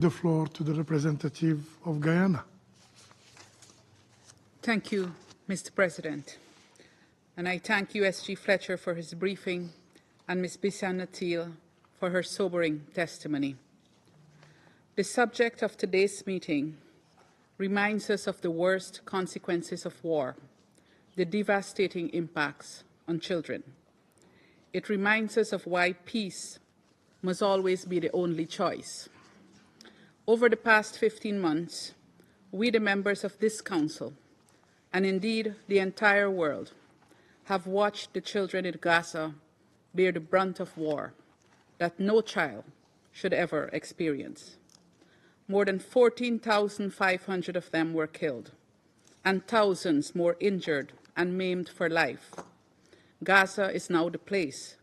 The floor to the representative of Guyana. Thank you, Mr. President. And I thank USG Fletcher for his briefing and Ms. Bissan Natil for her sobering testimony. The subject of today's meeting reminds us of the worst consequences of war, the devastating impacts on children. It reminds us of why peace must always be the only choice. Over the past 15 months, we, the members of this Council, and indeed the entire world, have watched the children in Gaza bear the brunt of war that no child should ever experience. More than 14,500 of them were killed, and thousands more injured and maimed for life. Gaza is now the place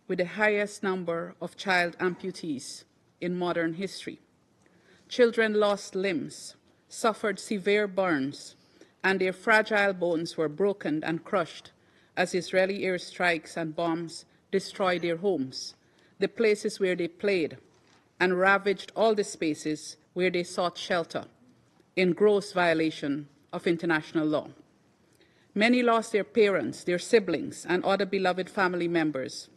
with the highest number of child amputees in modern history. Children lost limbs, suffered severe burns, and their fragile bones were broken and crushed as Israeli airstrikes and bombs destroyed their homes, the places where they played, and ravaged all the spaces where they sought shelter, in gross violation of international law. Many lost their parents, their siblings, and other beloved family members.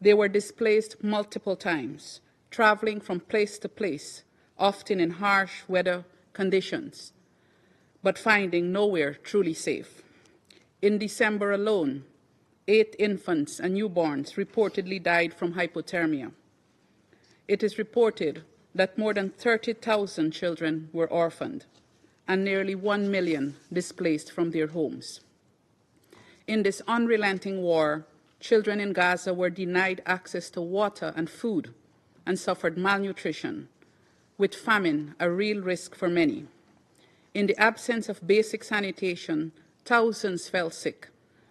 They were displaced multiple times, traveling from place to place, often in harsh weather conditions, but finding nowhere truly safe. In December alone, 8 infants and newborns reportedly died from hypothermia. It is reported that more than 30,000 children were orphaned and nearly 1 million displaced from their homes. In this unrelenting war, children in Gaza were denied access to water and food and suffered malnutrition, with famine a real risk for many. In the absence of basic sanitation, thousands fell sick,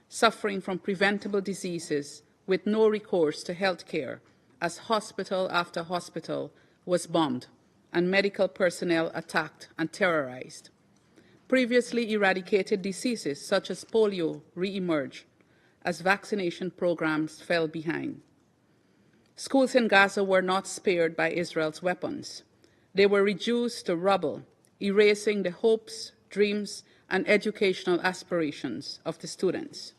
suffering from preventable diseases with no recourse to health care, as hospital after hospital was bombed and medical personnel attacked and terrorized. Previously eradicated diseases such as polio re-emerged as vaccination programs fell behind. Schools in Gaza were not spared by Israel's weapons. They were reduced to rubble, erasing the hopes, dreams, and educational aspirations of the students.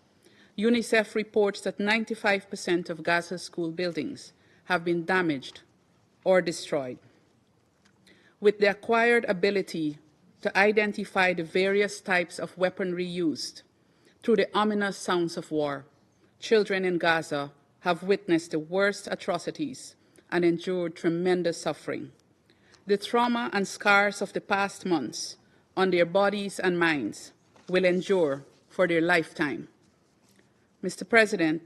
UNICEF reports that 95% of Gaza's school buildings have been damaged or destroyed. With the acquired ability to identify the various types of weaponry used through the ominous sounds of war, children in Gaza have witnessed the worst atrocities and endured tremendous suffering. The trauma and scars of the past months on their bodies and minds will endure for their lifetime. Mr. President,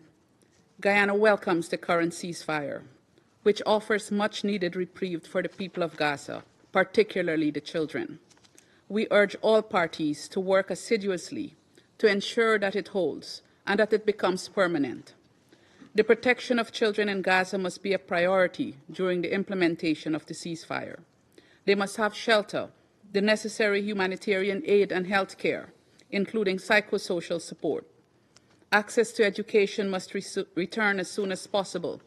Guyana welcomes the current ceasefire, which offers much-needed reprieve for the people of Gaza, particularly the children. We urge all parties to work assiduously to ensure that it holds and that it becomes permanent. The protection of children in Gaza must be a priority during the implementation of the ceasefire. They must have shelter, the necessary humanitarian aid and health care, including psychosocial support. Access to education must return as soon as possible,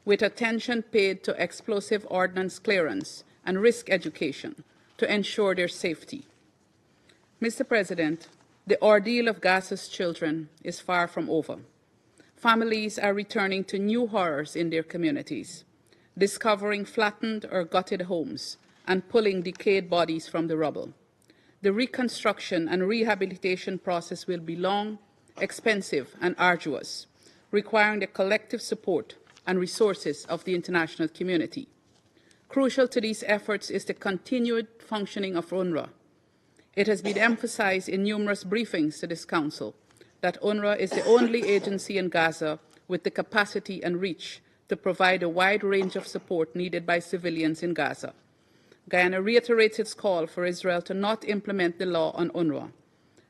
with attention paid to explosive ordnance clearance and risk education to ensure their safety. Mr. President, the ordeal of Gaza's children is far from over. Families are returning to new horrors in their communities, discovering flattened or gutted homes and pulling decayed bodies from the rubble. The reconstruction and rehabilitation process will be long, expensive, and arduous, requiring the collective support and resources of the international community. Crucial to these efforts is the continued functioning of UNRWA. It has been emphasized in numerous briefings to this Council that UNRWA is the only agency in Gaza with the capacity and reach to provide a wide range of support needed by civilians in Gaza. Guyana reiterates its call for Israel to not implement the law on UNRWA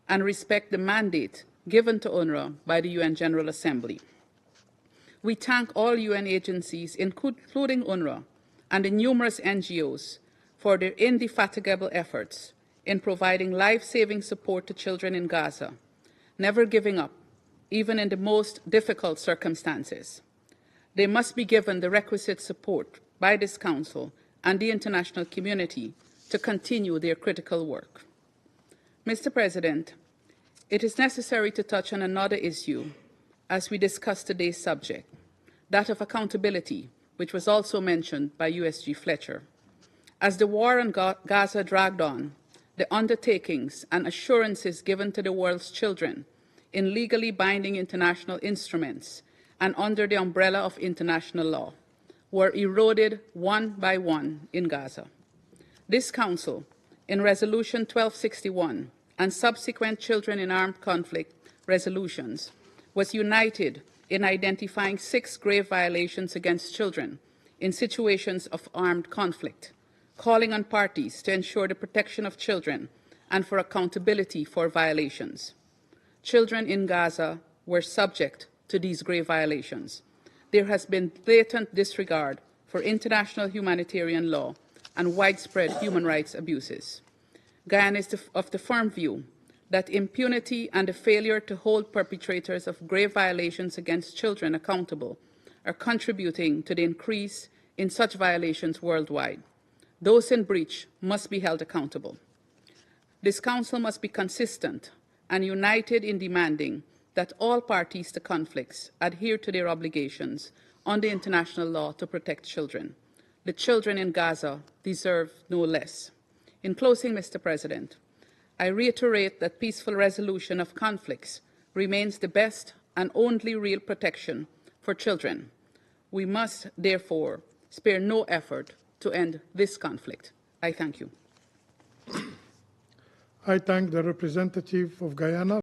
and respect the mandate given to UNRWA by the UN General Assembly. We thank all UN agencies, including UNRWA, and the numerous NGOs for their indefatigable efforts in providing life-saving support to children in Gaza, never giving up, even in the most difficult circumstances. They must be given the requisite support by this Council and the international community to continue their critical work. Mr. President, it is necessary to touch on another issue as we discuss today's subject, that of accountability, which was also mentioned by USG Fletcher. As the war on Gaza dragged on, the undertakings and assurances given to the world's children in legally binding international instruments and under the umbrella of international law were eroded one by one in Gaza. This Council, in Resolution 1261 and subsequent Children in Armed Conflict resolutions, was united in identifying 6 grave violations against children in situations of armed conflict, calling on parties to ensure the protection of children and for accountability for violations. Children in Gaza were subject to these grave violations. There has been blatant disregard for international humanitarian law and widespread human rights abuses. Guyana is of the firm view that impunity and the failure to hold perpetrators of grave violations against children accountable are contributing to the increase in such violations worldwide. Those in breach must be held accountable. This Council must be consistent and united in demanding that all parties to conflicts adhere to their obligations under international law to protect children. The children in Gaza deserve no less. In closing, Mr. President, I reiterate that peaceful resolution of conflicts remains the best and only real protection for children. We must, therefore, spare no effort to end this conflict. I thank you. I thank the representative of Guyana.